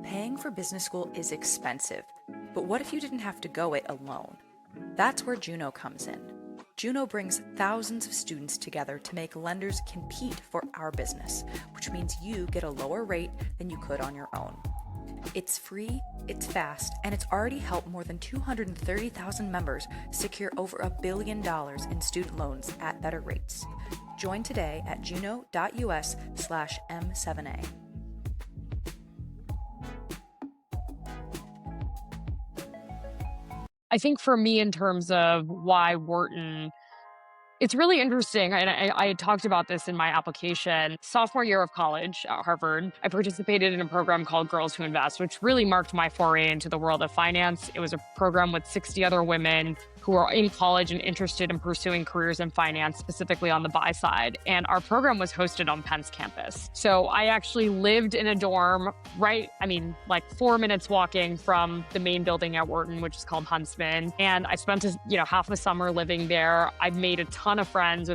Paying for business school is expensive, but what if you didn't have to go it alone? That's where Juno comes in. Juno brings thousands of students together to make lenders compete for our business, which means you get a lower rate than you could on your own. It's free, it's fast, and it's already helped more than 230,000 members secure over $1 billion in student loans at better rates. Join today at juno.us/M7A. I think for me, in terms of why Wharton, it's really interesting. And I had talked about this in my application. Sophomore year of college at Harvard, I participated in a program called Girls Who Invest, which really marked my foray into the world of finance. It was a program with 60 other women who are in college and interested in pursuing careers in finance, specifically on the buy side. And our program was hosted on Penn's campus. So I actually lived in a dorm like 4 minutes walking from the main building at Wharton, which is called Huntsman. And I spent half a summer living there. I've made a ton of friends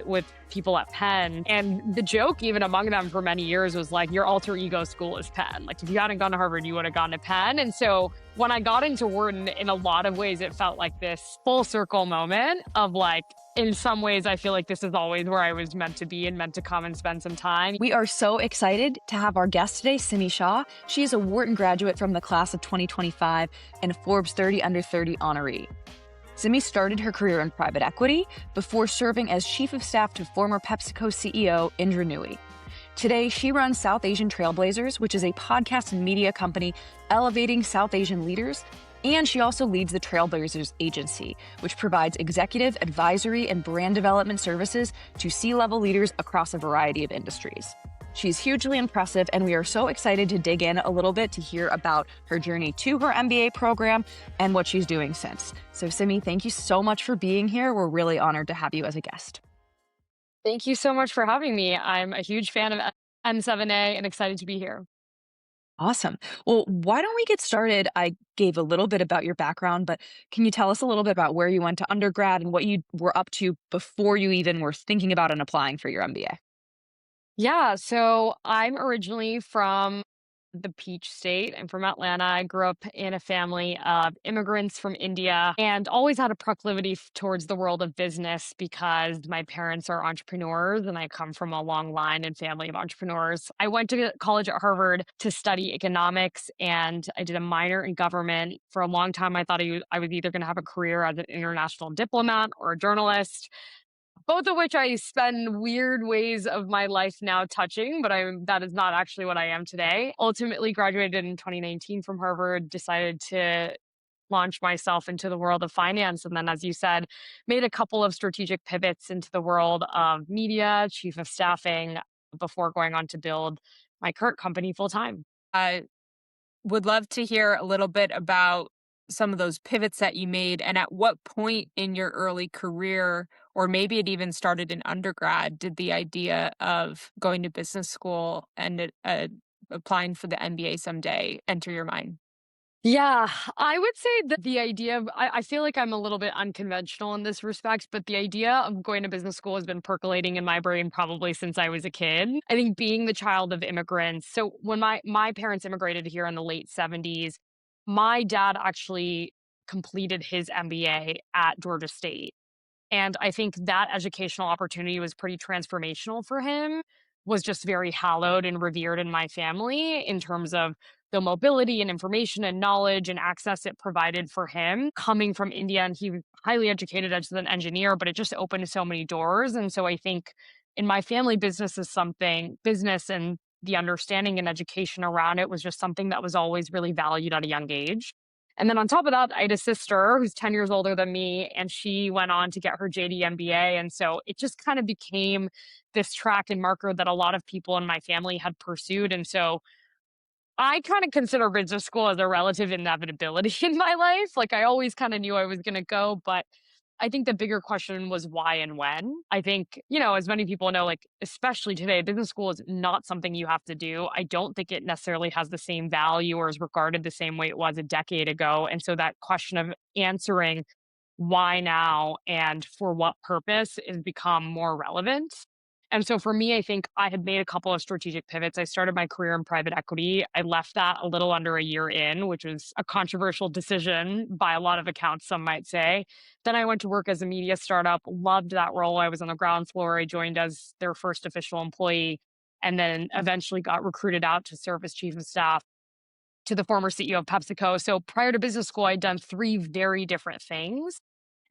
with people at Penn. And the joke, even among them for many years, was like, your alter ego school is Penn. Like, if you hadn't gone to Harvard, you would have gone to Penn. And so when I got into Wharton, in a lot of ways, it felt like this full circle moment of like, in some ways, I feel like this is always where I was meant to be and meant to come and spend some time. We are so excited to have our guest today, Simi Shah. She is a Wharton graduate from the class of 2025 and a Forbes 30 Under 30 honoree. Simi started her career in private equity before serving as chief of staff to former PepsiCo CEO Indra Nooyi. Today, she runs South Asian Trailblazers, which is a podcast and media company elevating South Asian leaders. And she also leads the Trailblazers Agency, which provides executive, advisory, and brand development services to C-level leaders across a variety of industries. She's hugely impressive, and we are so excited to dig in a little bit to hear about her journey to her MBA program and what she's doing since. So, Simi, thank you so much for being here. We're really honored to have you as a guest. Thank you so much for having me. I'm a huge fan of M7A and excited to be here. Awesome. Well, why don't we get started? I gave a little bit about your background, but can you tell us a little bit about where you went to undergrad and what you were up to before you even were thinking about and applying for your MBA? Yeah, so I'm originally from the Peach State. I'm from Atlanta. I grew up in a family of immigrants from India and always had a proclivity towards the world of business because my parents are entrepreneurs and I come from a long line and family of entrepreneurs. I went to college at Harvard to study economics and I did a minor in government. For a long time, I thought I was either going to have a career as an international diplomat or a journalist, both of which I spend weird ways of my life now touching, but that is not actually what I am today. Ultimately graduated in 2019 from Harvard, decided to launch myself into the world of finance. And then, as you said, made a couple of strategic pivots into the world of media, chief of staffing, before going on to build my current company full time. I would love to hear a little bit about some of those pivots that you made and at what point in your early career, or maybe it even started in undergrad, did the idea of going to business school and applying for the MBA someday enter your mind? Yeah, I would say that the idea of, I feel like I'm a little bit unconventional in this respect, but the idea of going to business school has been percolating in my brain probably since I was a kid. I think being the child of immigrants. So when my parents immigrated here in the late 70s, my dad actually completed his MBA at Georgia State. And I think that educational opportunity was pretty transformational for him, was just very hallowed and revered in my family in terms of the mobility and information and knowledge and access it provided for him coming from India. And he was highly educated as an engineer, but it just opened so many doors. And so I think in my family, business and the understanding and education around it was just something that was always really valued at a young age. And then on top of that, I had a sister who's 10 years older than me, and she went on to get her JD MBA. And so it just kind of became this track and marker that a lot of people in my family had pursued. And so I kind of consider business school as a relative inevitability in my life. Like, I always kind of knew I was going to go, but I think the bigger question was why and when. I think, as many people know, like, especially today, business school is not something you have to do. I don't think it necessarily has the same value or is regarded the same way it was a decade ago. And so that question of answering why now and for what purpose has become more relevant. And so for me, I think I had made a couple of strategic pivots. I started my career in private equity. I left that a little under a year in, which was a controversial decision by a lot of accounts, some might say. Then I went to work as a media startup, loved that role. I was on the ground floor. I joined as their first official employee, and then eventually got recruited out to serve as chief of staff to the former CEO of PepsiCo. So prior to business school, I'd done three very different things.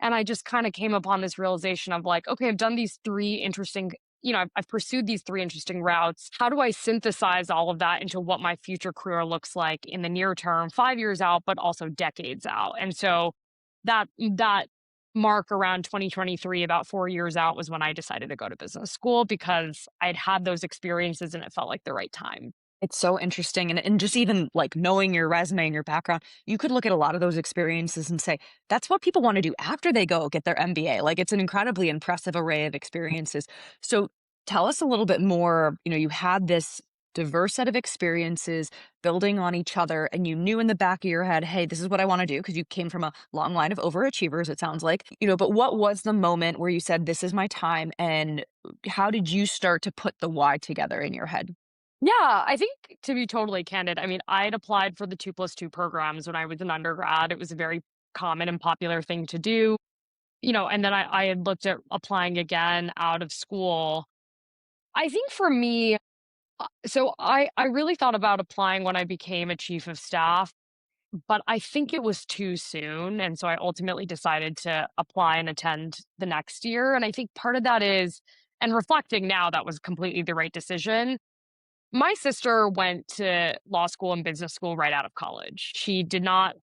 And I just kind of came upon this realization of like, okay, I've done these three interesting, I've pursued these three interesting routes. How do I synthesize all of that into what my future career looks like in the near term, 5 years out, but also decades out? And so that mark around 2023, about 4 years out, was when I decided to go to business school because I'd had those experiences and it felt like the right time. It's so interesting. And just even like knowing your resume and your background, you could look at a lot of those experiences and say, that's what people want to do after they go get their MBA. Like it's an incredibly impressive array of experiences. So tell us a little bit more. You had this diverse set of experiences building on each other, and you knew in the back of your head, hey, this is what I want to do, because you came from a long line of overachievers, it sounds like. But what was the moment where you said, this is my time? And how did you start to put the why together in your head? Yeah, I think to be totally candid, I mean, I'd applied for the 2+2 programs when I was an undergrad. It was a very common and popular thing to do, and then I had looked at applying again out of school. I think for me, so I really thought about applying when I became a chief of staff, but I think it was too soon. And so I ultimately decided to apply and attend the next year. And I think part of that is, and reflecting now, that was completely the right decision. My sister went to law school and business school right out of college. She did not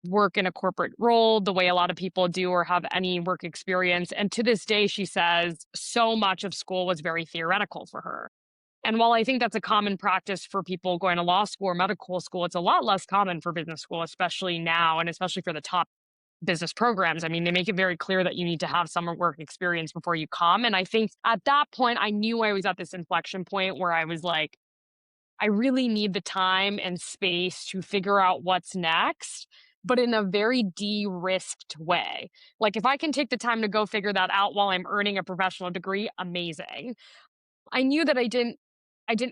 work in a corporate role the way a lot of people do or have any work experience. And to this day, she says so much of school was very theoretical for her. And while I think that's a common practice for people going to law school or medical school, it's a lot less common for business school, especially now, and especially for the top business programs. I mean, they make it very clear that you need to have some work experience before you come. And I think at that point, I knew I was at this inflection point where I was like, I really need the time and space to figure out what's next, but in a very de-risked way. Like if I can take the time to go figure that out while I'm earning a professional degree, amazing. I knew that I didn't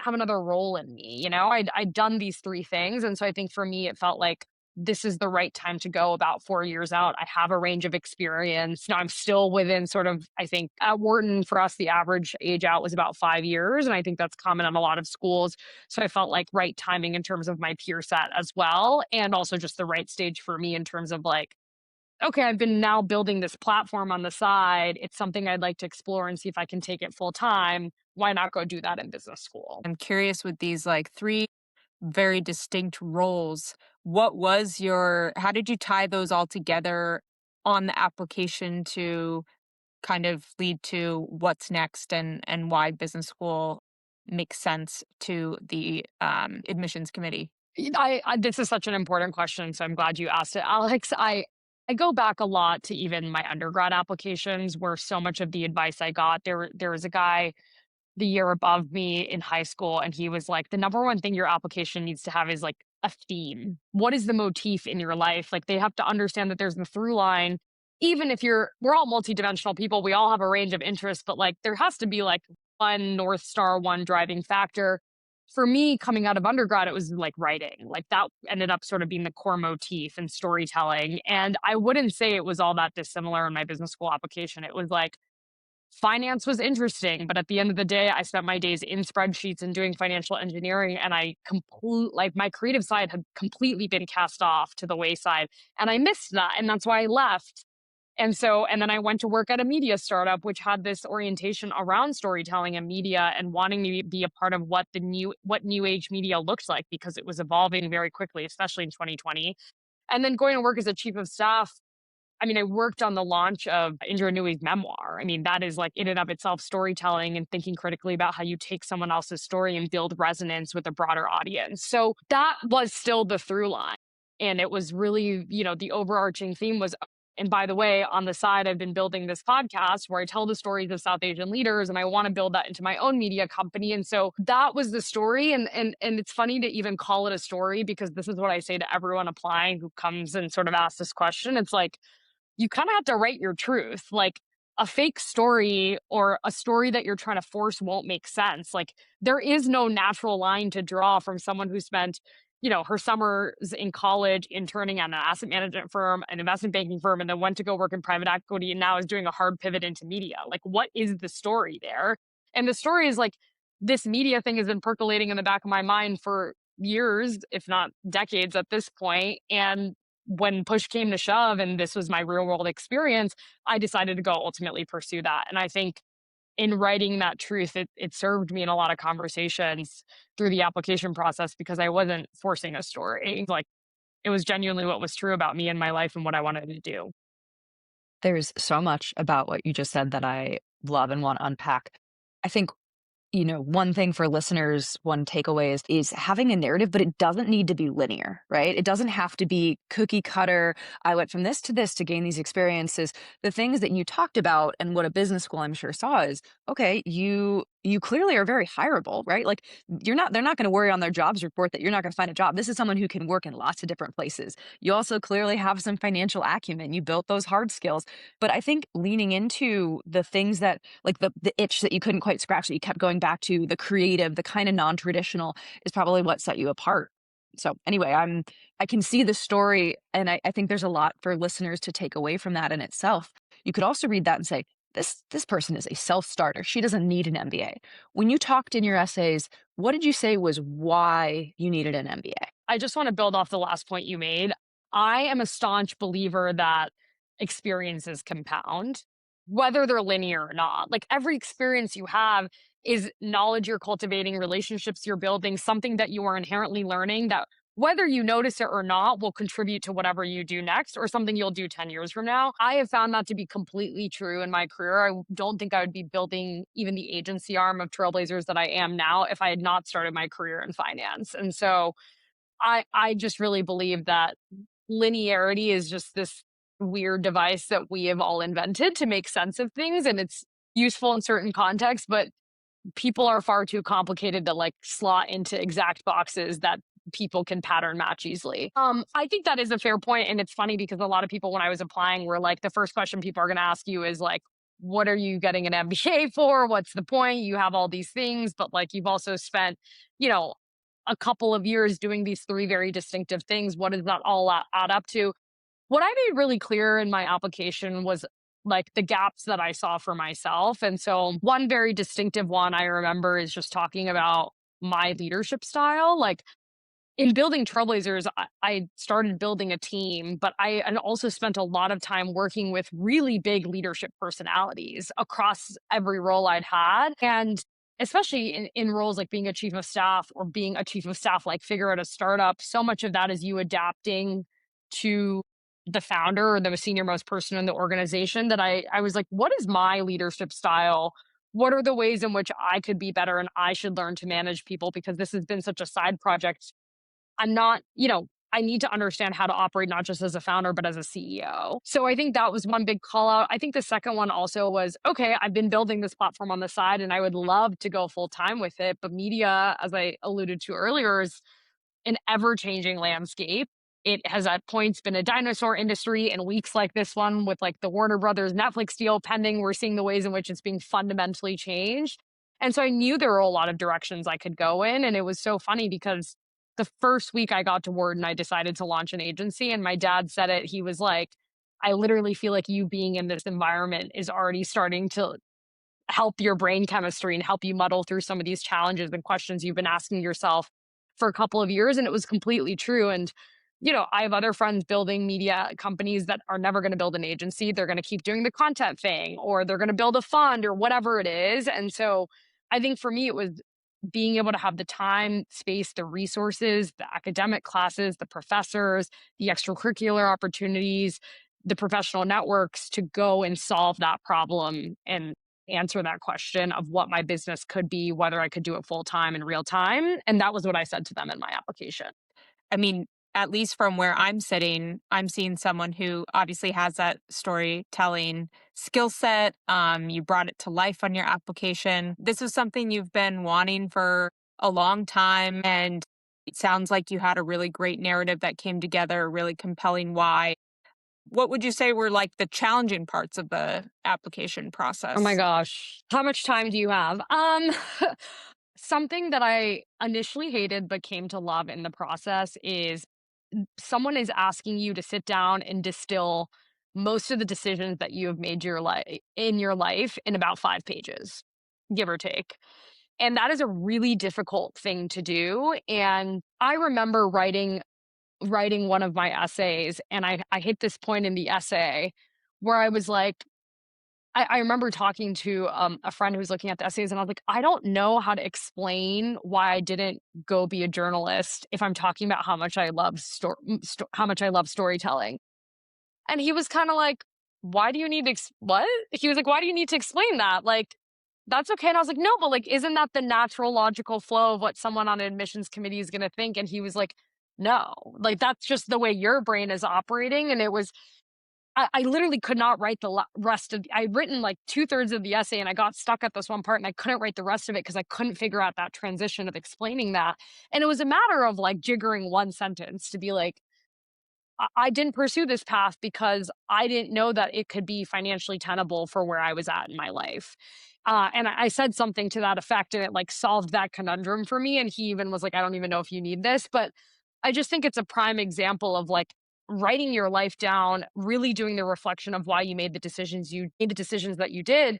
have another role in me, I'd done these three things. And so I think for me, it felt like this is the right time to go about 4 years out. I have a range of experience. Now I'm still within sort of, I think at Wharton for us, the average age out was about 5 years. And I think that's common on a lot of schools. So I felt like right timing in terms of my peer set as well. And also just the right stage for me in terms of like, okay, I've been now building this platform on the side. It's something I'd like to explore and see if I can take it full time. Why not go do that in business school? I'm curious, with these like three very distinct roles, how did you tie those all together on the application to kind of lead to what's next, and why business school makes sense to the admissions committee? This is such an important question, so I'm glad you asked it, Alex. I go back a lot to even my undergrad applications, where so much of the advice I got, there was a guy the year above me in high school, and he was like, the number one thing your application needs to have is like a theme. What is the motif in your life? Like they have to understand that there's the through line. Even if we're all multidimensional people, we all have a range of interests, but like there has to be like one North Star, one driving factor. For me, coming out of undergrad, it was like writing. Like that ended up sort of being the core motif and storytelling. And I wouldn't say it was all that dissimilar in my business school application. It was like, finance was interesting, but at the end of the day, I spent my days in spreadsheets and doing financial engineering, and like my creative side had completely been cast off to the wayside, and I missed that, and that's why I left. And then I went to work at a media startup, which had this orientation around storytelling and media and wanting to be a part of what new age media looked like, because it was evolving very quickly, especially in 2020. And then going to work as a chief of staff, I mean, I worked on the launch of Indra Nooyi's Memoir. I mean, that is like in and of itself storytelling and thinking critically about how you take someone else's story and build resonance with a broader audience. So that was still the through line. And it was really, the overarching theme was, and by the way, on the side, I've been building this podcast where I tell the stories of South Asian leaders, and I want to build that into my own media company. And so that was the story. And it's funny to even call it a story, because this is what I say to everyone applying who comes and sort of asks this question. It's like, you kind of have to write your truth. Like, a fake story or a story that you're trying to force won't make sense. Like there is no natural line to draw from someone who spent, her summers in college interning at an asset management firm, an investment banking firm, and then went to go work in private equity and now is doing a hard pivot into media. Like, what is the story there? And the story is like, this media thing has been percolating in the back of my mind for years, if not decades at this point. And when push came to shove and this was my real world experience, I decided to go ultimately pursue that. And I think in writing that truth, it served me in a lot of conversations through the application process because I wasn't forcing a story. Like it was genuinely what was true about me and my life and what I wanted to do. There's so much about what you just said that I love and want to unpack. I think one thing for listeners, one takeaway is having a narrative, but it doesn't need to be linear, right? It doesn't have to be cookie cutter. I went from this to gain these experiences. The things that you talked about and what a business school I'm sure saw is, okay, you clearly are very hireable, right? Like they're not going to worry on their jobs report that you're not going to find a job. This is someone who can work in lots of different places. You also clearly have some financial acumen. You built those hard skills. But I think leaning into the things that like the itch that you couldn't quite scratch that you kept going back to, the creative, the kind of non-traditional is probably what set you apart. So anyway, I can see the story and I think there's a lot for listeners to take away from that in itself. You could also read that and say, this person is a self-starter. She doesn't need an MBA. When you talked in your essays, what did you say was why you needed an MBA? I just want to build off the last point you made. I am a staunch believer that experiences compound, whether they're linear or not. Like every experience you have is knowledge you're cultivating, relationships you're building, something that you are inherently learning that whether you notice it or not will contribute to whatever you do next or something you'll do 10 years from now. I have found that to be completely true in my career. I don't think I would be building even the agency arm of Trailblazers that I am now if I had not started my career in finance. And so I just really believe that linearity is just this weird device that we have all invented to make sense of things. And it's useful in certain contexts, but people are far too complicated to like slot into exact boxes that people can pattern match easily. I think that is a fair point. And it's funny because a lot of people, when I was applying, were like, the first question people are going to ask you is like, what are you getting an MBA for? What's the point? You have all these things, but like you've also spent, a couple of years doing these three very distinctive things. What does that all add up to? What I made really clear in my application was like the gaps that I saw for myself. And so one very distinctive one I remember is just talking about my leadership style. Like in building Trailblazers, I started building a team, but I also spent a lot of time working with really big leadership personalities across every role I'd had. And especially in roles like being a chief of staff or being a chief of staff like figure at a startup, so much of that is you adapting to the founder or the senior most person in the organization that I was like, what is my leadership style? What are the ways in which I could be better and I should learn to manage people because this has been such a side project. I'm not, I need to understand how to operate not just as a founder, but as a CEO. So I think that was one big call out. I think the second one also was, okay, I've been building this platform on the side and I would love to go full time with it. But media, as I alluded to earlier, is an ever-changing landscape. It has at points been a dinosaur industry, and weeks like this one with like the Warner Brothers Netflix deal pending, we're seeing the ways in which it's being fundamentally changed. And so I knew there were a lot of directions I could go in. And it was so funny because the first week I got to Wharton, I decided to launch an agency. And my dad said it. He was like, I literally feel like you being in this environment is already starting to help your brain chemistry and help you muddle through some of these challenges and questions you've been asking yourself for a couple of years. And it was completely true. And, I have other friends building media companies that are never going to build an agency. They're going to keep doing the content thing, or they're going to build a fund or whatever it is. And so I think for me, it was being able to have the time, space, the resources, the academic classes, the professors, the extracurricular opportunities, the professional networks to go and solve that problem and answer that question of what my business could be, whether I could do it full time in real time. And that was what I said to them in my application. I mean, at least from where I'm sitting, I'm seeing someone who obviously has that storytelling skill set. You brought it to life on your application. This is something you've been wanting for a long time. And it sounds like you had a really great narrative that came together, a really compelling why. what would you say were like the challenging parts of the application Oh my process? gosh. How much time do you have? Something that I initially hated but came to love in the process is someone is asking you to sit down and distill most of the decisions that you have made in your life in about 5 pages, give or take. And that is a really difficult thing to do. And I remember writing one of my essays, and I hit this point in the essay where I was like, I remember talking to a friend who was looking at the essays, and I was like, I don't know how to explain why I didn't go be a journalist if I'm talking about how much I love how much I love storytelling. And he was kind of like, why do you need to what? He was like, why do you need to explain that? Like, that's okay. And I was like, no, but like, isn't that the natural logical flow of what someone on an admissions committee is going to think? And he was like, no, like that's just the way your brain is operating. And it was I literally could not write the rest of I'd written like 2/3 of the essay, and I got stuck at this one part and I couldn't write the rest of it because I couldn't figure out that transition of explaining that. And it was a matter of like jiggering one sentence to be like, I didn't pursue this path because I didn't know that it could be financially tenable for where I was at in my life. And I said something to that effect, and it like solved that conundrum for me. And he even was like, I don't even know if you need this. But I just think it's a prime example of like writing your life down, really doing the reflection of why you made the decisions that you did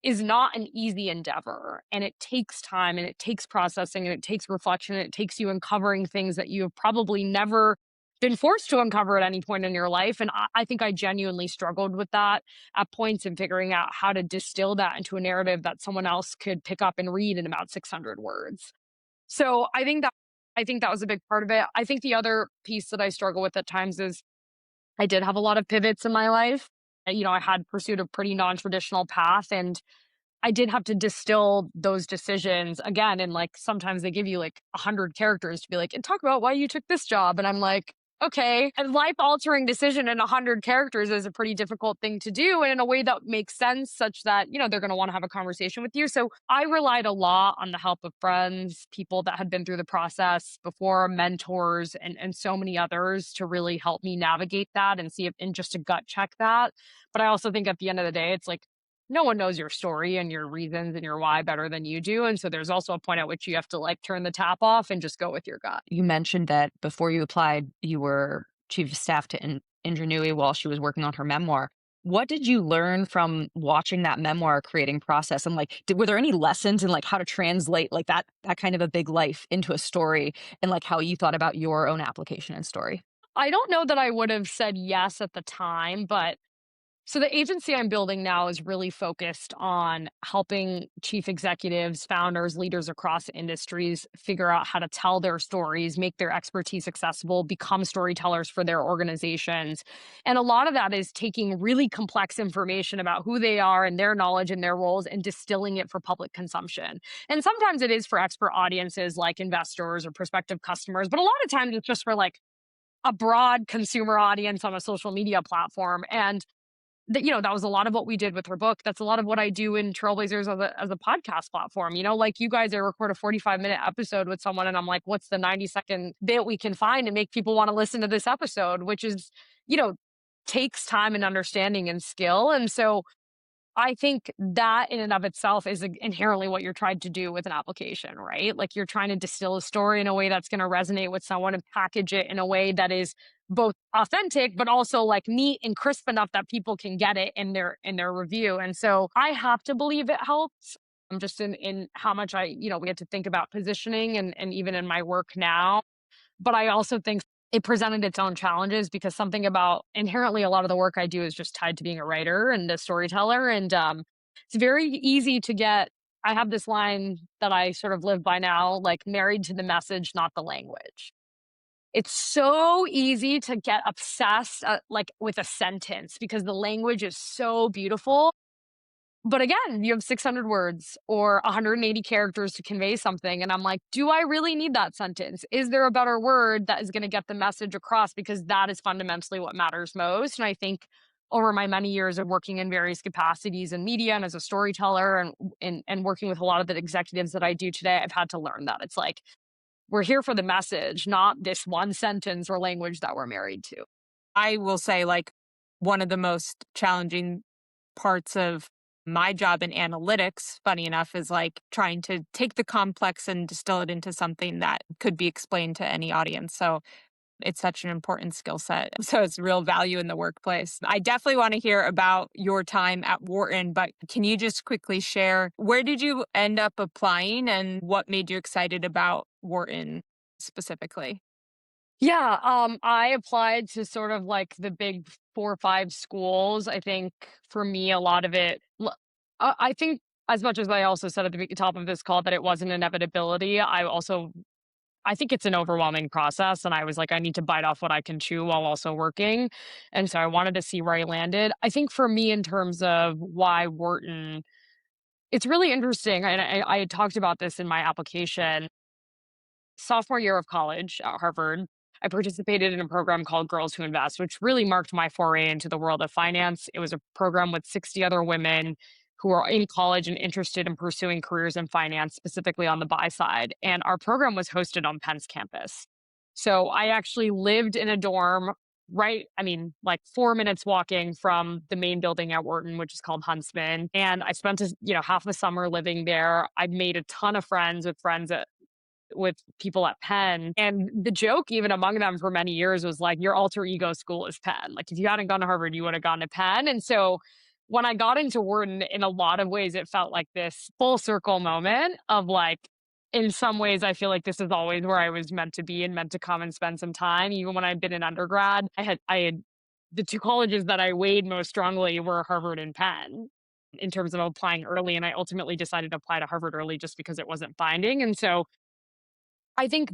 is not an easy endeavor. And it takes time, and it takes processing, and it takes reflection, and it takes you uncovering things that you have probably never been forced to uncover at any point in your life. And I think I genuinely struggled with that at points in figuring out how to distill that into a narrative that someone else could pick up and read in about 600 words. So I think that was a big part of it. I think the other piece that I struggle with at times is I did have a lot of pivots in my life. I had pursued a pretty non-traditional path, and I did have to distill those decisions again. And like sometimes they give you like 100 characters to be like, and talk about why you took this job. And I'm like, okay. A life altering decision in 100 characters is a pretty difficult thing to do. And in a way that makes sense, such that, they're going to want to have a conversation with you. So I relied a lot on the help of friends, people that had been through the process before, mentors, and so many others to really help me navigate that and see if, and just to gut check that. But I also think at the end of the day, it's like, no one knows your story and your reasons and your why better than you do. And so there's also a point at which you have to like turn the tap off and just go with your gut. You mentioned that before you applied, you were chief of staff to Indra Nooyi while she was working on her memoir. What did you learn from watching that memoir creating process? And like, were there any lessons in like how to translate like that kind of a big life into a story, and like how you thought about your own application and story? I don't know that I would have said yes at the time, but so the agency I'm building now is really focused on helping chief executives, founders, leaders across industries figure out how to tell their stories, make their expertise accessible, become storytellers for their organizations. And a lot of that is taking really complex information about who they are and their knowledge and their roles and distilling it for public consumption. And sometimes it is for expert audiences like investors or prospective customers, but a lot of times it's just for like a broad consumer audience on a social media platform. And that was a lot of what we did with her book. That's a lot of what I do in Trailblazers as a podcast platform. Like you guys, I record a 45-minute episode with someone, and I'm like, what's the 90-second bit we can find to make people want to listen to this episode, which is, takes time and understanding and skill. And so I think that in and of itself is inherently what you're trying to do with an application, right? Like you're trying to distill a story in a way that's going to resonate with someone and package it in a way that is both authentic, but also like neat and crisp enough that people can get it in their review. And so I have to believe it helps. I'm just in how much we had to think about positioning and even in my work now. But I also think it presented its own challenges because something about inherently a lot of the work I do is just tied to being a writer and a storyteller. And it's very easy to get, I have this line that I sort of live by now, like married to the message, not the language. It's so easy to get obsessed like with a sentence because the language is so beautiful. But again, you have 600 words or 180 characters to convey something. And I'm like, do I really need that sentence? Is there a better word that is going to get the message across? Because that is fundamentally what matters most. And I think over my many years of working in various capacities in media and as a storyteller and working with a lot of the executives that I do today, I've had to learn that. It's like, we're here for the message, not this one sentence or language that we're married to. I will say, like, one of the most challenging parts of my job in analytics, funny enough, is like trying to take the complex and distill it into something that could be explained to any audience. So it's such an important skill set. So it's real value in the workplace. I definitely want to hear about your time at Wharton, but can you just quickly share where did you end up applying and what made you excited about Wharton specifically? Yeah, I applied to sort of like the big 4 or 5 schools. I think for me, a lot of it, I think as much as I also said at the top of this call that it wasn't an inevitability, I think it's an overwhelming process. And I was like, I need to bite off what I can chew while also working. And so I wanted to see where I landed. I think for me, in terms of why Wharton, it's really interesting. And I had talked about this in my application. Sophomore year of college at Harvard, I participated in a program called Girls Who Invest, which really marked my foray into the world of finance. It was a program with 60 other women who are in college and interested in pursuing careers in finance, specifically on the buy side. And our program was hosted on Penn's campus. So I actually lived in a dorm right, I mean, like 4 minutes walking from the main building at Wharton, which is called Huntsman. And I spent, half the summer living there. I made a ton of friends with people at Penn. And the joke, even among them for many years, was like, your alter ego school is Penn. Like, if you hadn't gone to Harvard, you would have gone to Penn. And so when I got into Wharton, in a lot of ways, it felt like this full circle moment of like, in some ways, I feel like this is always where I was meant to be and meant to come and spend some time. Even when I'd been in undergrad, I had the two colleges that I weighed most strongly were Harvard and Penn in terms of applying early. And I ultimately decided to apply to Harvard early just because it wasn't binding. And so I think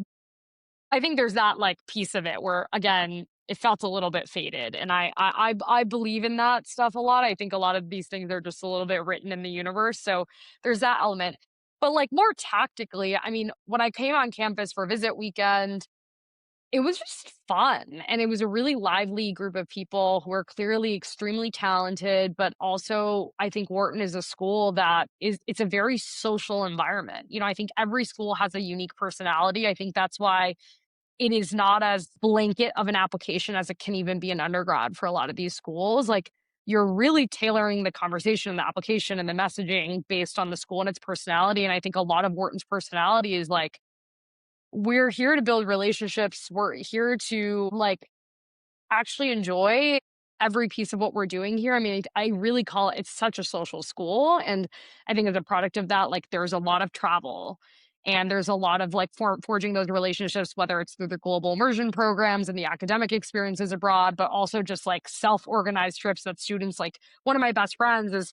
I think there's that like piece of it where again it felt a little bit faded, and I believe in that stuff a lot. I think a lot of these things are just a little bit written in the universe, so there's that element. But like more tactically, I mean, when I came on campus for visit weekend, it was just fun, and it was a really lively group of people who are clearly extremely talented, but also I think Wharton is a school that it's a very social environment. I think every school has a unique personality. I think that's why it is not as blanket of an application as it can even be an undergrad for a lot of these schools. Like, you're really tailoring the conversation, the application, and the messaging based on the school and its personality. And I think a lot of Wharton's personality is like, we're here to build relationships. We're here to like actually enjoy every piece of what we're doing here. I mean, I really call it's such a social school. And I think as a product of that, like there's a lot of travel and there's a lot of like forging those relationships, whether it's through the global immersion programs and the academic experiences abroad, but also just like self-organized trips that students like. One of my best friends is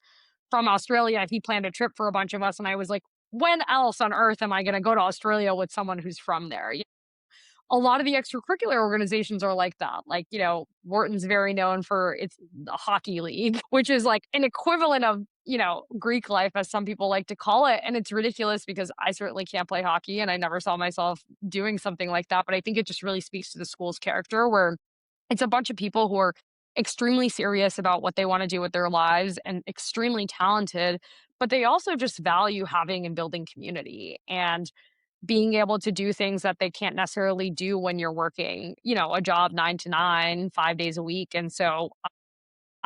from Australia. He planned a trip for a bunch of us. And I was like, when else on earth am I going to go to Australia with someone who's from there? A lot of the extracurricular organizations are like that. Like, Wharton's very known for its hockey league, which is like an equivalent of, Greek life, as some people like to call it. And it's ridiculous because I certainly can't play hockey and I never saw myself doing something like that. But I think it just really speaks to the school's character, where it's a bunch of people who are extremely serious about what they want to do with their lives and extremely talented, but they also just value having and building community and being able to do things that they can't necessarily do when you're working, a job 9 to 9, 5 days a week. And so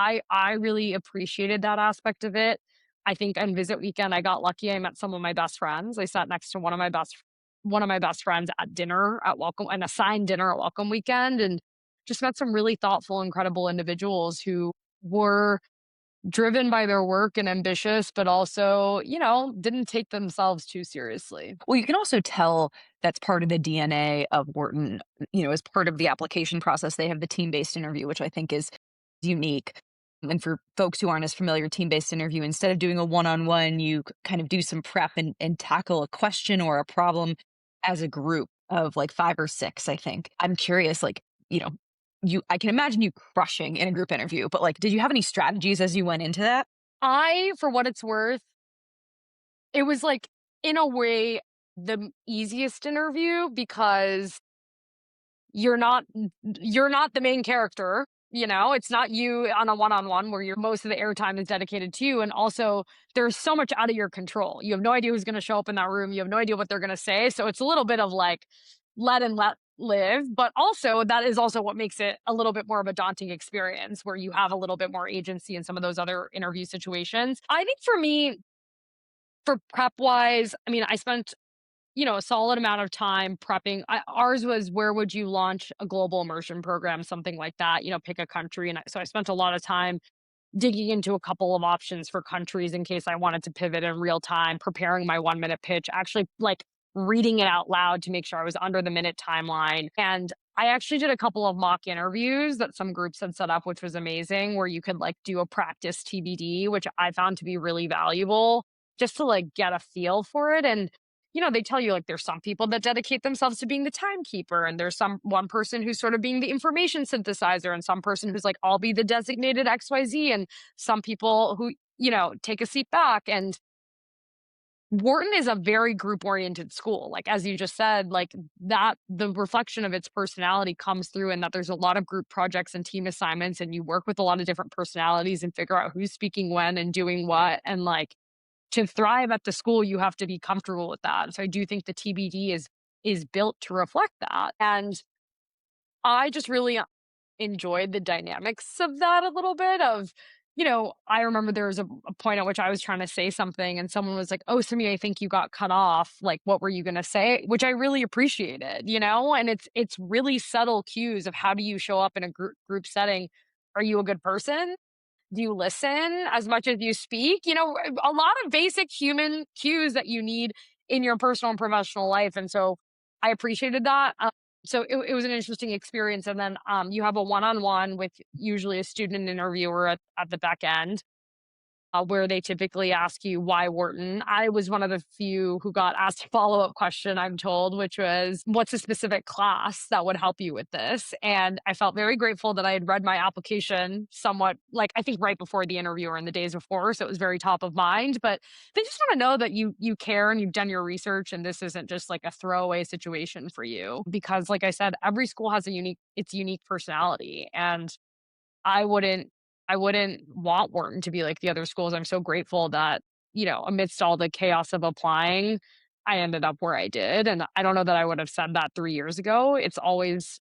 I really appreciated that aspect of it. I think on visit weekend, I got lucky. I met some of my best friends. I sat next to one of my best friends at dinner at Welcome, and assigned dinner at Welcome Weekend, and just met some really thoughtful, incredible individuals who were driven by their work and ambitious, but also, didn't take themselves too seriously. Well, you can also tell that's part of the DNA of Wharton. As part of the application process, they have the team-based interview, which I think is unique. And for folks who aren't as familiar, team-based interview, instead of doing a one-on-one, you kind of do some prep and tackle a question or a problem as a group of like 5 or 6, I think. I'm curious, like, I can imagine you crushing in a group interview, but like, did you have any strategies as you went into that? For what it's worth, it was like, in a way, the easiest interview because you're not the main character. It's not you on a one-on-one where most of the airtime is dedicated to you. And also there's so much out of your control. You have no idea who's going to show up in that room. You have no idea what they're going to say. So it's a little bit of like, let live, but also that is also what makes it a little bit more of a daunting experience where you have a little bit more agency in some of those other interview situations. I think for me, for prep wise, I mean, I spent a solid amount of time prepping. Ours was where would you launch a global immersion program, something like that, pick a country. And so I spent a lot of time digging into a couple of options for countries in case I wanted to pivot in real time, preparing my 1 minute pitch, actually like reading it out loud to make sure I was under the minute timeline. And I actually did a couple of mock interviews that some groups had set up, which was amazing, where you could like do a practice TBD, which I found to be really valuable just to like get a feel for it. And they tell you like there's some people that dedicate themselves to being the timekeeper, and there's one person who's sort of being the information synthesizer, and some person who's like, I'll be the designated XYZ, and some people who, take a seat back. And Wharton is a very group oriented school. Like, as you just said, like that the reflection of its personality comes through, and that there's a lot of group projects and team assignments, and you work with a lot of different personalities and figure out who's speaking when and doing what. And like, to thrive at the school, you have to be comfortable with that. So I do think the TBD is built to reflect that. And I just really enjoyed the dynamics of that a little bit of, I remember there was a point at which I was trying to say something and someone was like, oh, Simi, I think you got cut off. Like, what were you going to say? Which I really appreciated, and it's really subtle cues of how do you show up in a group setting. Are you a good person? Do you listen as much as you speak? A lot of basic human cues that you need in your personal and professional life. And so I appreciated that. So it was an interesting experience. And then you have a one-on-one with usually a student interviewer at the back end. Where they typically ask you why Wharton. I was one of the few who got asked a follow-up question, I'm told, which was, what's a specific class that would help you with this? And I felt very grateful that I had read my application somewhat, like I think right before the interview or in the days before, so it was very top of mind. But they just want to know that you care and you've done your research, and this isn't just like a throwaway situation for you. Because like I said, every school has its unique personality, and I wouldn't want Wharton to be like the other schools. I'm so grateful that, amidst all the chaos of applying, I ended up where I did. And I don't know that I would have said that 3 years ago. It's always,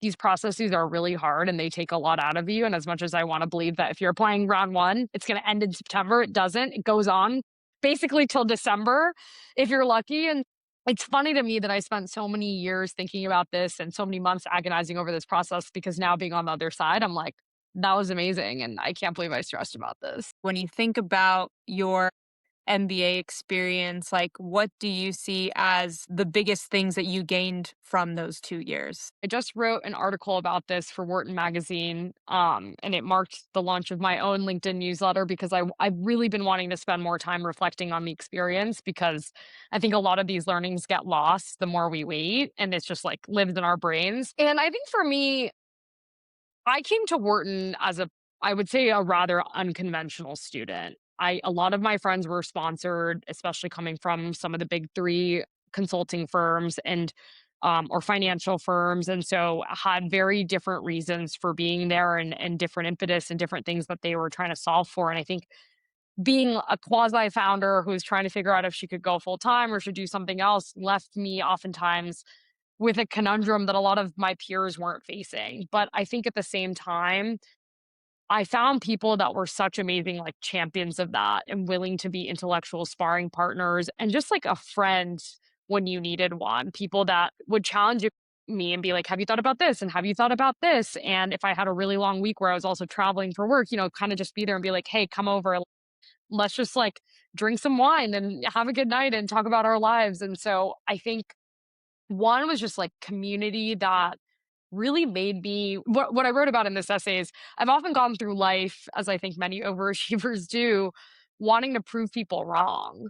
these processes are really hard and they take a lot out of you. And as much as I want to believe that if you're applying round one, it's going to end in September, it doesn't. It goes on basically till December if you're lucky. And it's funny to me that I spent so many years thinking about this and so many months agonizing over this process, because now being on the other side, I'm like, that was amazing. And I can't believe I stressed about this. When you think about your MBA experience, like what do you see as the biggest things that you gained from those 2 years? I just wrote an article about this for Wharton magazine, and it marked the launch of my own LinkedIn newsletter, because I've really been wanting to spend more time reflecting on the experience, because I think a lot of these learnings get lost the more we wait, and it's just like lived in our brains. And I think for me, I came to Wharton as I would say, a rather unconventional student. A lot of my friends were sponsored, especially coming from some of the big three consulting firms and or financial firms. And so had very different reasons for being there, and different impetus and different things that they were trying to solve for. And I think being a quasi founder who's trying to figure out if she could go full time or should do something else left me oftentimes with a conundrum that a lot of my peers weren't facing. But I think at the same time, I found people that were such amazing, like champions of that, and willing to be intellectual sparring partners and just like a friend when you needed one. People that would challenge me and be like, have you thought about this? And have you thought about this? And if I had a really long week where I was also traveling for work, kind of just be there and be like, hey, come over. Let's just like drink some wine and have a good night and talk about our lives. And so I think one was just like community that really made me what I wrote about in this essay is I've often gone through life, as I think many overachievers do, wanting to prove people wrong,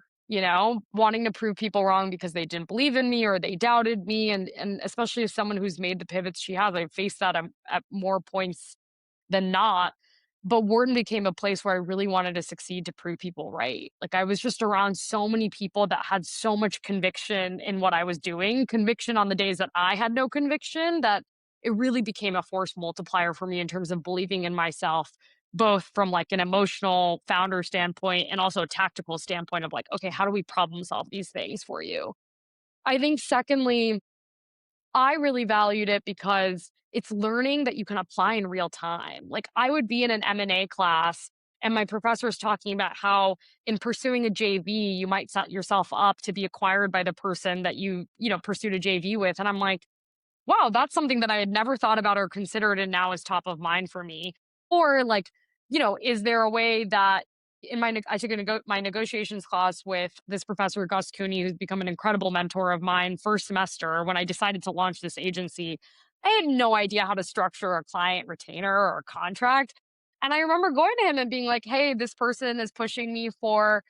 wanting to prove people wrong because they didn't believe in me or they doubted me. And especially as someone who's made the pivots she has, I've faced that at more points than not. But Wharton became a place where I really wanted to succeed to prove people right. Like I was just around so many people that had so much conviction in what I was doing, conviction on the days that I had no conviction, that it really became a force multiplier for me in terms of believing in myself, both from like an emotional founder standpoint and also a tactical standpoint of like, okay, how do we problem solve these things for you? I think secondly, I really valued it because it's learning that you can apply in real time. Like I would be in an M&A class and my professor is talking about how in pursuing a JV, you might set yourself up to be acquired by the person that you pursued a JV with. And I'm like, wow, that's something that I had never thought about or considered and now is top of mind for me. Or like, is there a way that I took my negotiations class with this professor, Gus Cooney, who's become an incredible mentor of mine first semester when I decided to launch this agency. I had no idea how to structure a client retainer or a contract. And I remember going to him and being like, hey, this person is pushing me for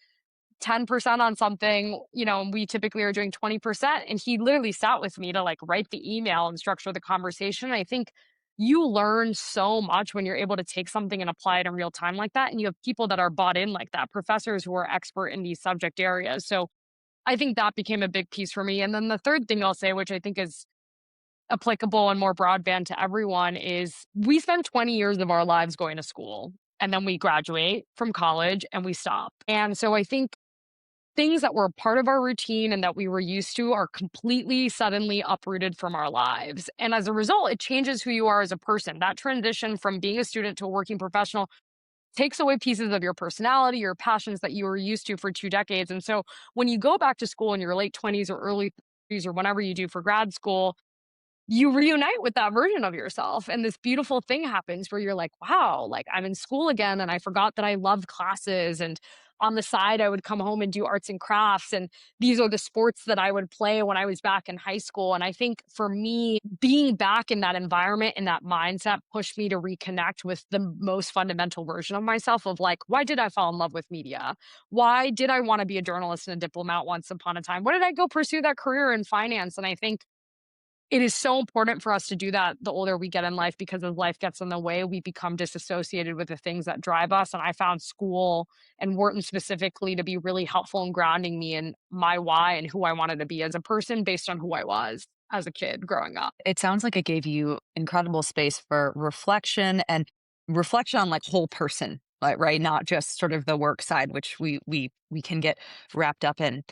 10% on something, and we typically are doing 20%. And he literally sat with me to like write the email and structure the conversation. I think you learn so much when you're able to take something and apply it in real time like that. And you have people that are bought in like that, professors who are expert in these subject areas. So I think that became a big piece for me. And then the third thing I'll say, which I think is applicable and more broadband to everyone, is we spend 20 years of our lives going to school and then we graduate from college and we stop. And so I think things that were part of our routine and that we were used to are completely suddenly uprooted from our lives. And as a result, it changes who you are as a person. That transition from being a student to a working professional takes away pieces of your personality, your passions that you were used to for 2 decades. And so when you go back to school in your late 20s or early 30s or whenever you do for grad school, you reunite with that version of yourself. And this beautiful thing happens where you're like, wow, like I'm in school again. And I forgot that I love classes. And on the side, I would come home and do arts and crafts. And these are the sports that I would play when I was back in high school. And I think for me, being back in that environment and that mindset pushed me to reconnect with the most fundamental version of myself of like, why did I fall in love with media? Why did I want to be a journalist and a diplomat once upon a time? Why did I go pursue that career in finance? And I think it is so important for us to do that the older we get in life, because as life gets in the way, we become disassociated with the things that drive us. And I found school and Wharton specifically to be really helpful in grounding me in my why and who I wanted to be as a person based on who I was as a kid growing up. It sounds like it gave you incredible space for reflection on like whole person, like, right? Not just sort of the work side, which we can get wrapped up in.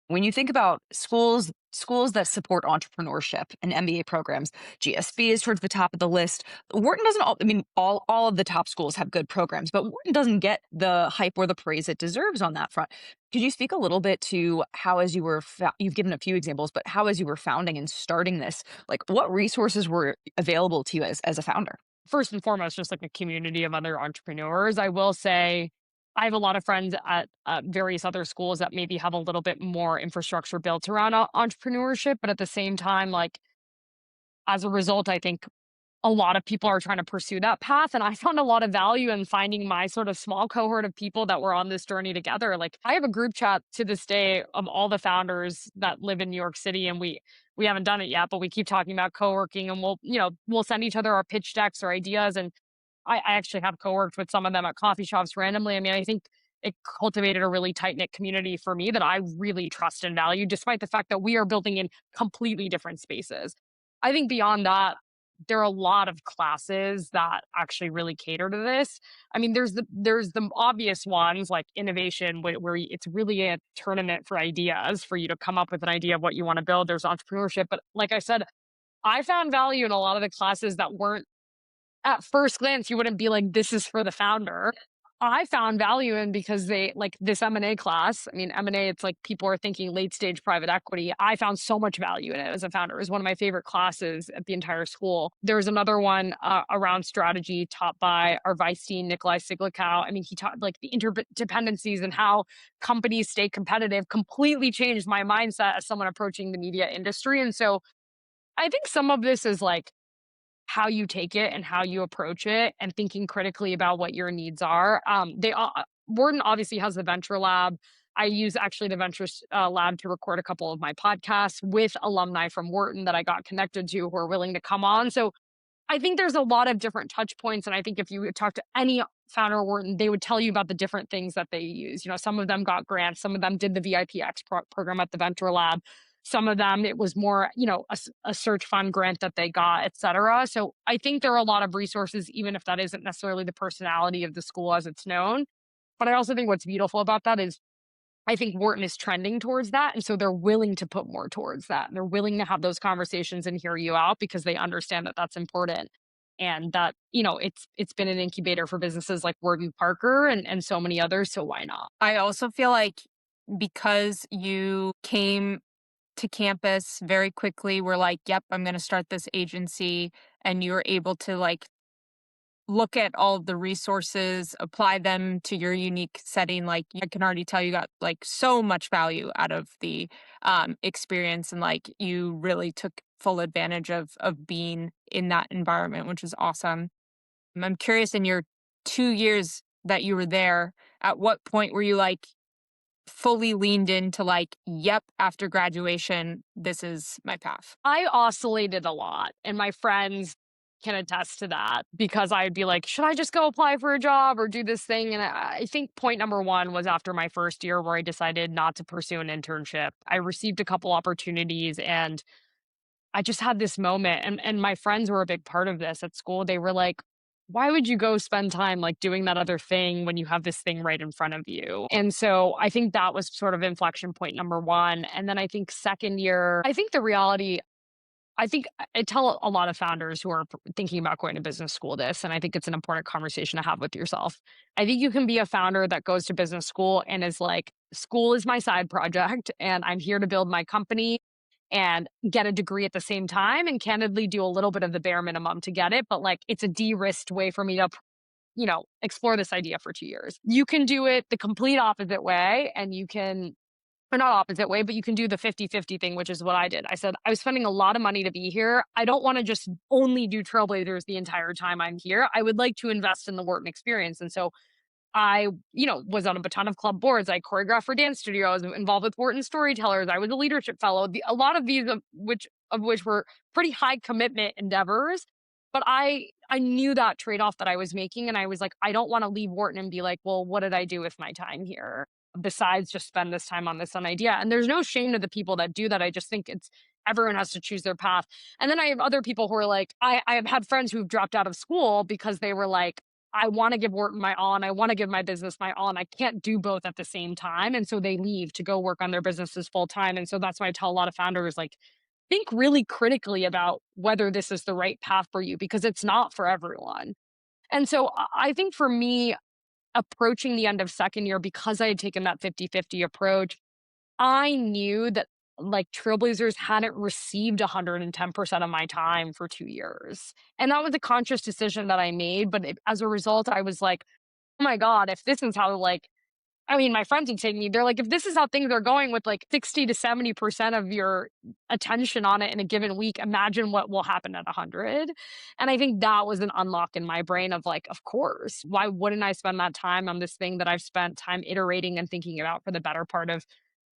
When you think about schools that support entrepreneurship and MBA programs, GSB is towards the top of the list. Wharton doesn't all, I mean, all of the top schools have good programs, but Wharton doesn't get the hype or the praise it deserves on that front. Could you speak a little bit to how, as you were, you've given a few examples, but how, as you were founding and starting this, like what resources were available to you as a founder? First and foremost, just like a community of other entrepreneurs. I will say I have a lot of friends at various other schools that maybe have a little bit more infrastructure built around entrepreneurship. But at the same time, like as a result, I think a lot of people are trying to pursue that path. And I found a lot of value in finding my sort of small cohort of people that were on this journey together. Like I have a group chat to this day of all the founders that live in New York City, and we haven't done it yet, but we keep talking about co-working, and we'll send each other our pitch decks or ideas. And I actually have co-worked with some of them at coffee shops randomly. I mean, I think it cultivated a really tight-knit community for me that I really trust and value, despite the fact that we are building in completely different spaces. I think beyond that, there are a lot of classes that actually really cater to this. I mean, there's the obvious ones like innovation, where it's really a tournament for ideas for you to come up with an idea of what you want to build. There's entrepreneurship, but like I said, I found value in a lot of the classes that weren't, at first glance, you wouldn't be like, this is for the founder. I found value in because they like this M&A class. I mean, M&A, it's like people are thinking late stage private equity. I found so much value in it as a founder. It was one of my favorite classes at the entire school. There was another one around strategy taught by our vice dean, Nikolai Siglikow. I mean, he taught like the interdependencies and how companies stay competitive, completely changed my mindset as someone approaching the media industry. And so I think some of this is like how you take it and how you approach it and thinking critically about what your needs are. Wharton obviously has the venture lab. I use actually the venture lab to record a couple of my podcasts with alumni from Wharton that I got connected to who are willing to come on. So I think there's a lot of different touch points. And I think if you would talk to any founder of Wharton, they would tell you about the different things that they use. Some of them got grants. Some of them did the VIPX program at the venture lab. Some of them, it was more, a search fund grant that they got, et cetera. So I think there are a lot of resources, even if that isn't necessarily the personality of the school as it's known. But I also think what's beautiful about that is I think Wharton is trending towards that, and so they're willing to put more towards that. They're willing to have those conversations and hear you out because they understand that that's important, and that, it's been an incubator for businesses like Warden Parker and so many others, so why not? I also feel like because you came to campus very quickly, were like, yep, I'm going to start this agency, and you were able to like look at all of the resources, apply them to your unique setting. Like I can already tell you got like so much value out of the experience, and like you really took full advantage of being in that environment, which is awesome. I'm curious, in your 2 years that you were there, at what point were you like fully leaned into like, yep, after graduation, this is my path? I oscillated a lot, and my friends can attest to that because I'd be like, should I just go apply for a job or do this thing? And I think point number one was after my first year where I decided not to pursue an internship. I received a couple opportunities and I just had this moment, and my friends were a big part of this at school. They were like, "Why would you go spend time, like, doing that other thing when you have this thing right in front of you?" And so, I think that was sort of inflection point number 1, and then I think second year I think the reality I think I tell a lot of founders who are thinking about going to business school this, and I think it's an important conversation to have with yourself. I think you can be a founder that goes to business school and is like, "School is my side project, and I'm here to build my company and get a degree at the same time, and candidly do a little bit of the bare minimum to get it, but like it's a de-risked way for me to explore this idea for 2 years." You can do it the complete opposite way, and you can or not opposite way, but you can do the 50-50 thing, which is what I did. I said, I was spending a lot of money to be here. I don't want to just only do Trailblazers the entire time I'm here. I would like to invest in the Wharton experience. And so I, was on a ton of club boards. I choreographed for dance studios, involved with Wharton storytellers. I was a leadership fellow. A lot of these of which were pretty high commitment endeavors. But I knew that trade-off that I was making. And I was like, I don't want to leave Wharton and be like, well, what did I do with my time here? Besides just spend this time on this one idea. And there's no shame to the people that do that. I just think it's everyone has to choose their path. And then I have other people who are like, I have had friends who've dropped out of school because they were like, I want to give Wharton my all and I want to give my business my all and I can't do both at the same time. And so they leave to go work on their businesses full time. And so that's why I tell a lot of founders, like, think really critically about whether this is the right path for you because it's not for everyone. And so I think for me, approaching the end of second year, because I had taken that 50-50 approach, I knew that like Trailblazers hadn't received 110% of my time for 2 years. And that was a conscious decision that I made. But as a result, I was like, oh my God, if this is how like my friends would say to me, they're like, if this is how things are going with like 60 to 70% of your attention on it in a given week, imagine what will happen at 100. And I think that was an unlock in my brain of like, of course, why wouldn't I spend that time on this thing that I've spent time iterating and thinking about for the better part of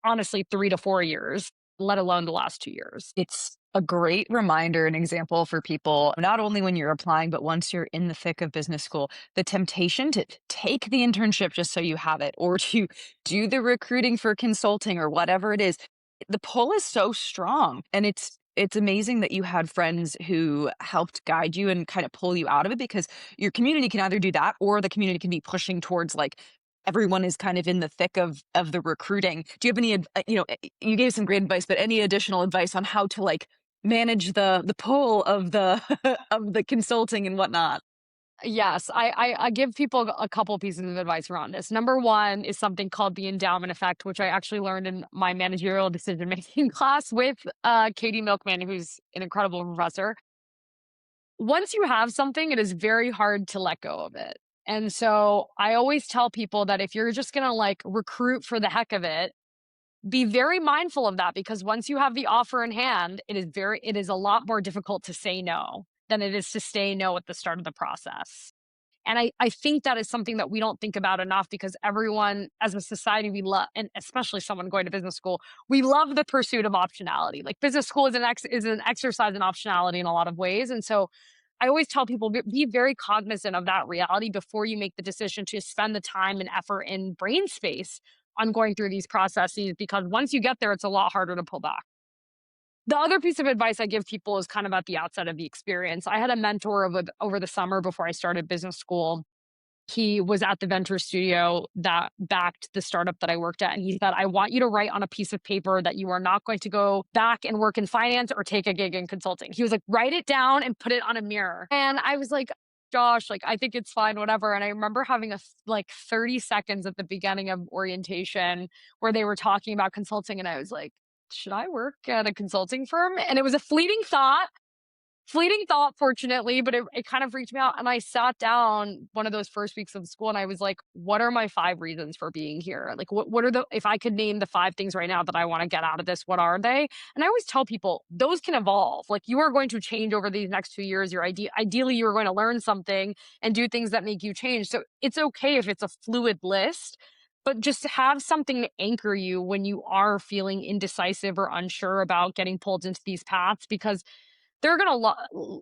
honestly 3 to 4 years, let alone the last 2 years. It's a great reminder and example for people, not only when you're applying, but once you're in the thick of business school, the temptation to take the internship just so you have it, or to do the recruiting for consulting or whatever it is. The pull is so strong. And it's amazing that you had friends who helped guide you and kind of pull you out of it, because your community can either do that or the community can be pushing towards like everyone is kind of in the thick of the recruiting. Do you have any, you gave some great advice, but any additional advice on how to like manage the pull of the of the consulting and whatnot? Yes, I give people a couple pieces of advice around this. Number one is something called the endowment effect, which I actually learned in my managerial decision making class with Katie Milkman, who's an incredible professor. Once you have something, it is very hard to let go of it. And so I always tell people that if you're just going to like recruit for the heck of it, be very mindful of that, because once you have the offer in hand, it is a lot more difficult to say no than it is to say no at the start of the process. And I think that is something that we don't think about enough, because everyone as a society, we love, and especially someone going to business school, we love the pursuit of optionality. Like business school is an exercise in optionality in a lot of ways. And so I always tell people, be very cognizant of that reality before you make the decision to spend the time and effort and brain space on going through these processes, because once you get there, it's a lot harder to pull back. The other piece of advice I give people is kind of at the outset of the experience. I had a mentor over the summer before I started business school He was at the venture studio that backed the startup that I worked at. And he said, I want you to write on a piece of paper that you are not going to go back and work in finance or take a gig in consulting. He was like, write it down and put it on a mirror. And I was like, Josh, like, I think it's fine, whatever. And I remember having 30 seconds at the beginning of orientation where they were talking about consulting. And I was like, should I work at a consulting firm? And it was a fleeting thought, fortunately, but it kind of freaked me out. And I sat down one of those first weeks of school and I was like, what are my 5 reasons for being here? Like, what are if I could name the 5 things right now that I want to get out of this, what are they? And I always tell people those can evolve. Like, you are going to change over these next 2 years. Ideally, you are going to learn something and do things that make you change. So it's okay if it's a fluid list, but just to have something to anchor you when you are feeling indecisive or unsure about getting pulled into these paths, because they're going to,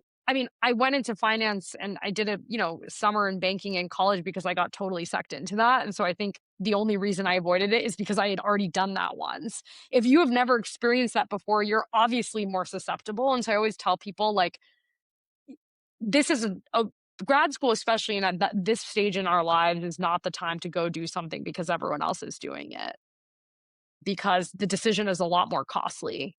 I went into finance and I did a, summer in banking in college because I got totally sucked into that. And so I think the only reason I avoided it is because I had already done that once. If you have never experienced that before, you're obviously more susceptible. And so I always tell people, like, this is a grad school, especially in this stage in our lives, is not the time to go do something because everyone else is doing it, because the decision is a lot more costly.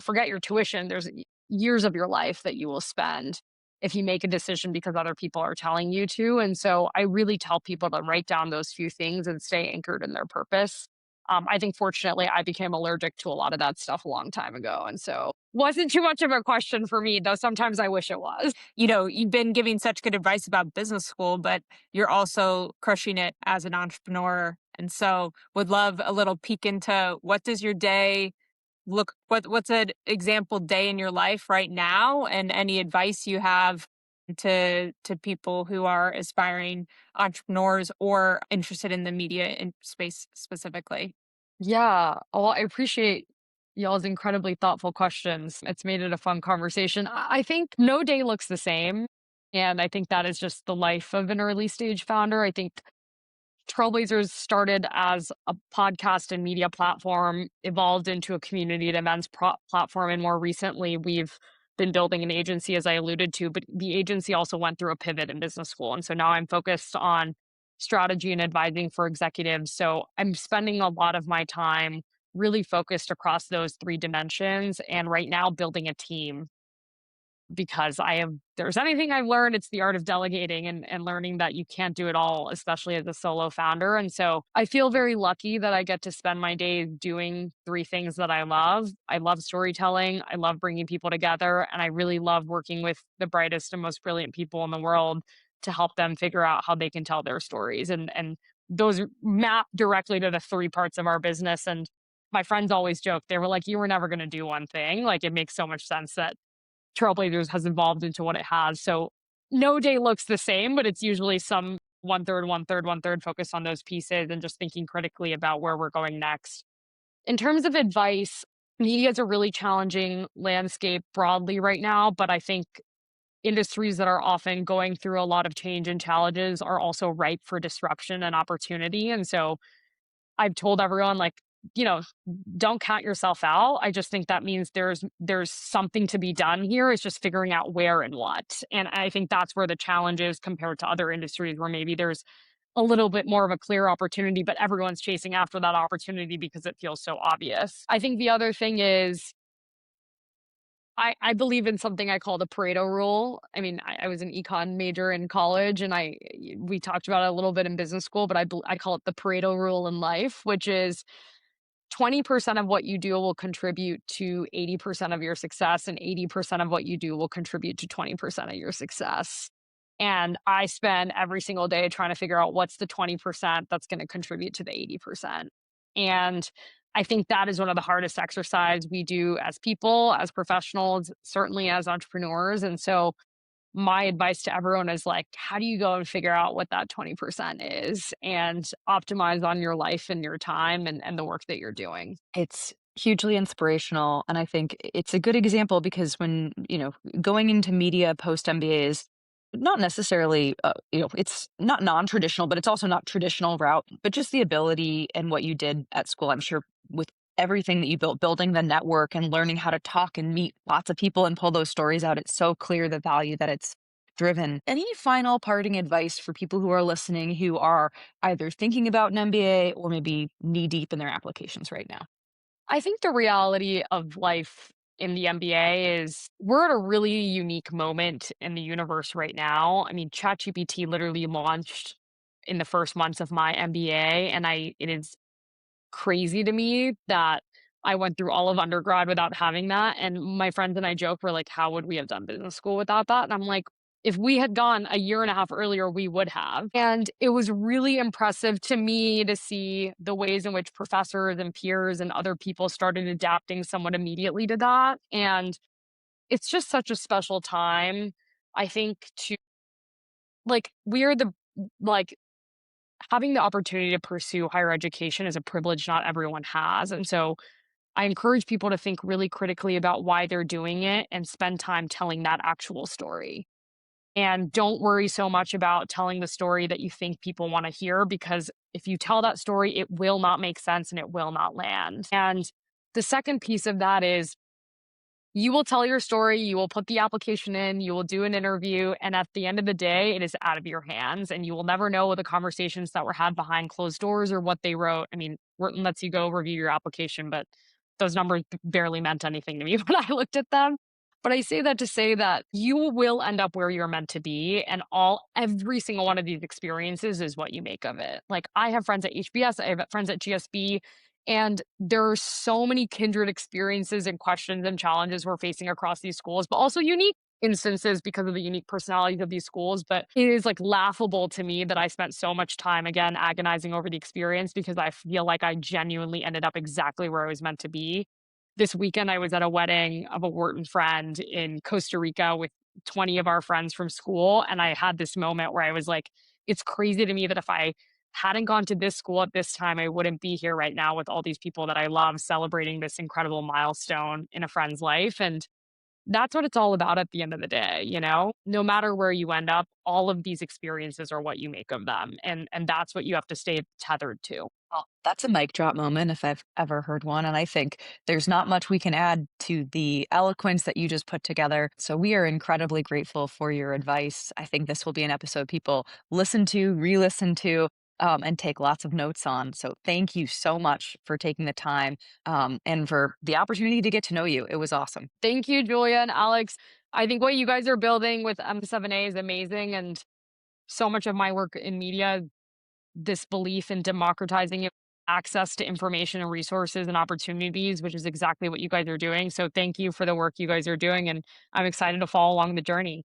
Forget your tuition. There's years of your life that you will spend if you make a decision because other people are telling you to. And so I really tell people to write down those few things and stay anchored in their purpose. I think fortunately I became allergic to a lot of that stuff a long time ago. And so wasn't too much of a question for me, though sometimes I wish it was. You've been giving such good advice about business school, but you're also crushing it as an entrepreneur. And so would love a little peek into what does your day look, what's an example day in your life right now, and any advice you have to people who are aspiring entrepreneurs or interested in the media space specifically. Yeah. Well, I appreciate y'all's incredibly thoughtful questions. It's made it a fun conversation. I think no day looks the same. And I think that is just the life of an early stage founder. I think Trailblazers started as a podcast and media platform, evolved into a community and events platform. And more recently, we've been building an agency, as I alluded to, but the agency also went through a pivot in business school. And so now I'm focused on strategy and advising for executives. So I'm spending a lot of my time really focused across those 3 dimensions. And right now, building a team, because there's anything I've learned, it's the art of delegating and learning that you can't do it all, especially as a solo founder. And so I feel very lucky that I get to spend my day doing 3 things that I love. I love storytelling. I love bringing people together. And I really love working with the brightest and most brilliant people in the world to help them figure out how they can tell their stories. And those map directly to the 3 parts of our business. And my friends always joke, they were like, you were never going to do one thing. Like, it makes so much sense that Trailblazers has evolved into what it has. So no day looks the same, but it's usually some 1/3, 1/3, 1/3 focus on those pieces and just thinking critically about where we're going next. In terms of advice, media is a really challenging landscape broadly right now, but I think industries that are often going through a lot of change and challenges are also ripe for disruption and opportunity. And so I've told everyone, like, don't count yourself out. I just think that means there's something to be done here. It's just figuring out where and what. And I think that's where the challenge is compared to other industries where maybe there's a little bit more of a clear opportunity, but everyone's chasing after that opportunity because it feels so obvious. I think the other thing is I believe in something I call the Pareto rule. I mean, I was an econ major in college and we talked about it a little bit in business school, but I call it the Pareto rule in life, which is 20% of what you do will contribute to 80% of your success, and 80% of what you do will contribute to 20% of your success. And I spend every single day trying to figure out what's the 20% that's going to contribute to the 80%. And I think that is one of the hardest exercises we do as people, as professionals, certainly as entrepreneurs. And so my advice to everyone is, like, how do you go and figure out what that 20% is and optimize on your life and your time and the work that you're doing? It's hugely inspirational. And I think it's a good example because when, going into media post MBA is not necessarily, it's not non-traditional, but it's also not traditional route, but just the ability and what you did at school, I'm sure with everything that you built, building the network and learning how to talk and meet lots of people and pull those stories out. It's so clear the value that it's driven. Any final parting advice for people who are listening who are either thinking about an MBA or maybe knee deep in their applications right now? I think the reality of life in the MBA is we're at a really unique moment in the universe right now. I mean, ChatGPT literally launched in the first months of my MBA, and it is crazy to me that I went through all of undergrad without having that. And my friends and I joke, we're like, how would we have done business school without that? And I'm like, if we had gone a year and a half earlier, we would have. And it was really impressive to me to see the ways in which professors and peers and other people started adapting somewhat immediately to that. And it's just such a special time, I think, to like, we're the, like, having the opportunity to pursue higher education is a privilege not everyone has. And so I encourage people to think really critically about why they're doing it and spend time telling that actual story. And don't worry so much about telling the story that you think people want to hear, because if you tell that story, it will not make sense and it will not land. And the second piece of that is you will tell your story, you will put the application in, you will do an interview, and at the end of the day, it is out of your hands, and you will never know the conversations that were had behind closed doors or what they wrote. I mean, Wharton lets you go review your application, but those numbers barely meant anything to me when I looked at them. But I say that to say that you will end up where you're meant to be, and every single one of these experiences is what you make of it. Like, I have friends at HBS, I have friends at GSB, and there are so many kindred experiences and questions and challenges we're facing across these schools, but also unique instances because of the unique personalities of these schools. But it is like laughable to me that I spent so much time, again, agonizing over the experience because I feel like I genuinely ended up exactly where I was meant to be. This weekend, I was at a wedding of a Wharton friend in Costa Rica with 20 of our friends from school. And I had this moment where I was like, it's crazy to me that if I hadn't gone to this school at this time, I wouldn't be here right now with all these people that I love celebrating this incredible milestone in a friend's life. And that's what it's all about at the end of the day, you know? No matter where you end up, all of these experiences are what you make of them. And that's what you have to stay tethered to. Well, that's a mic drop moment if I've ever heard one. And I think there's not much we can add to the eloquence that you just put together. So we are incredibly grateful for your advice. I think this will be an episode people listen to, re listen to, and take lots of notes on. So thank you so much for taking the time and for the opportunity to get to know you. It was awesome. Thank you, Julia and Alex. I think what you guys are building with M7A is amazing. And so much of my work in media, this belief in democratizing access to information and resources and opportunities, which is exactly what you guys are doing. So thank you for the work you guys are doing. And I'm excited to follow along the journey.